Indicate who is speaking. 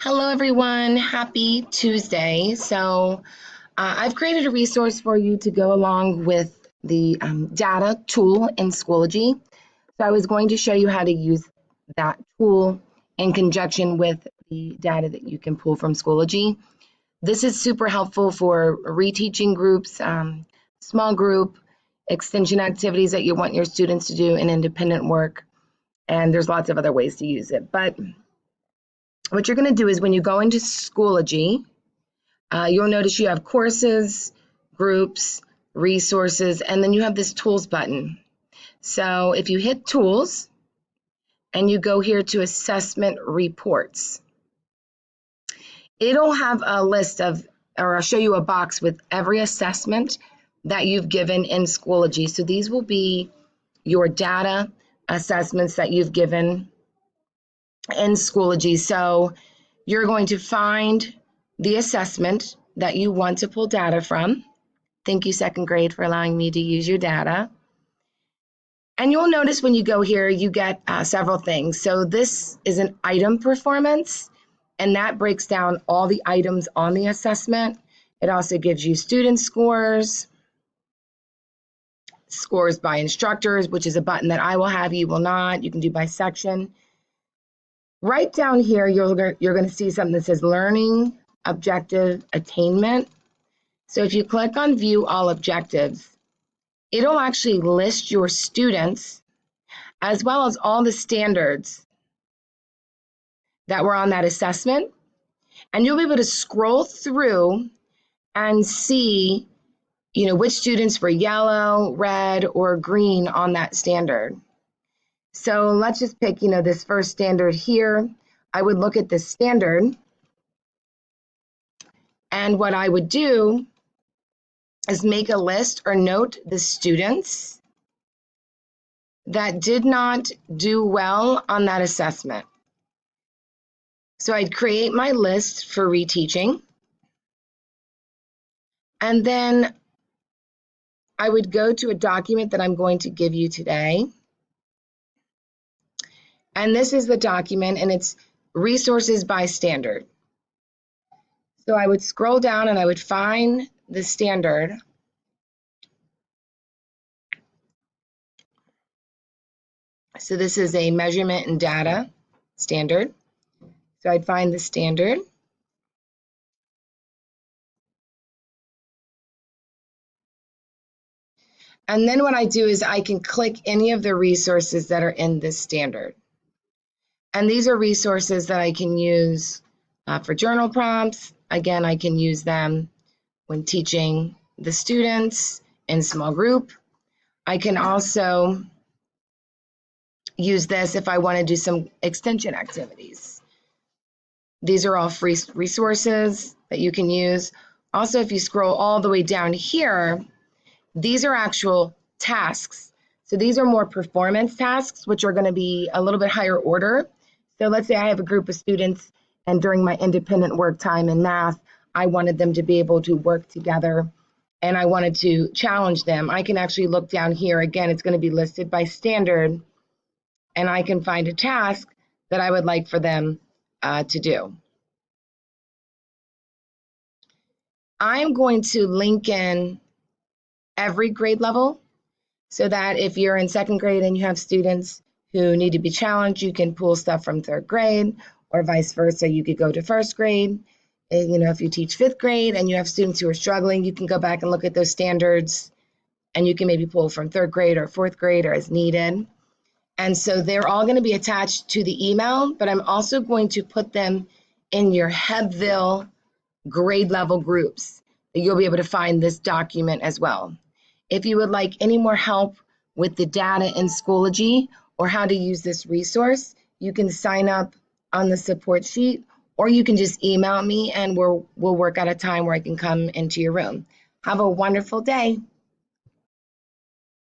Speaker 1: Hello, everyone. Happy Tuesday. I've created a resource for you to go along with the data tool in Schoology. So, I was going to show you how to use that tool in conjunction with the data that you can pull from Schoology. This is super helpful for reteaching groups, small group, extension activities that you want your students to do, and independent work. And there's lots of other ways to use it. But what you're going to do is when you go into Schoology, you'll notice you have courses, groups, resources, and then you have this tools button. So if you hit tools and you go here to assessment reports, it'll have a list of, or I'll show you a box with every assessment that you've given in Schoology. So these will be your data assessments that you've given in Schoology. So you're going to find the assessment that you want to pull data from. Thank you, second grade, for allowing me to use your data. And you'll notice when you go here, you get several things. So this is an item performance, and that breaks down all the items on the assessment. It also gives you student scores, scores by instructors, which is a button that I will have, you will not. You can do by section. Right down here, you're going to see something that says Learning Objective Attainment. So if you click on View All Objectives, it'll actually list your students as well as all the standards that were on that assessment. And you'll be able to scroll through and see, which students were yellow, red, or green on that standard. So let's just pick, this first standard here. I would look at this standard, and what I would do is make a list or note the students that did not do well on that assessment. So I'd create my list for reteaching, and then I would go to a document that I'm going to give you today. And this is the document, and it's resources by standard. So I would scroll down and I would find the standard. So this is a measurement and data standard. So I'd find the standard. And then what I do is I can click any of the resources that are in this standard. And these are resources that I can use for journal prompts. Again, I can use them when teaching the students in small group. I can also use this if I want to do some extension activities. These are all free resources that you can use. Also, if you scroll all the way down here, these are actual tasks. So these are more performance tasks, which are going to be a little bit higher order. So let's say I have a group of students, and during my independent work time in math, I wanted them to be able to work together, and I wanted to challenge them. I can actually look down here. Again, it's going to be listed by standard, and I can find a task that I would like for them to do. I'm going to link in every grade level so that if you're in second grade and you have students who need to be challenged, you can pull stuff from third grade, or vice versa. You could go to first grade. And, if you teach fifth grade and you have students who are struggling, you can go back and look at those standards, and you can maybe pull from third grade or fourth grade or as needed. And so they're all going to be attached to the email, but I'm also going to put them in your Hebville grade level groups. You'll be able to find this document as well. If you would like any more help with the data in Schoology or how to use this resource, you can sign up on the support sheet, or you can just email me and we'll work out a time where I can come into your room. Have a wonderful day.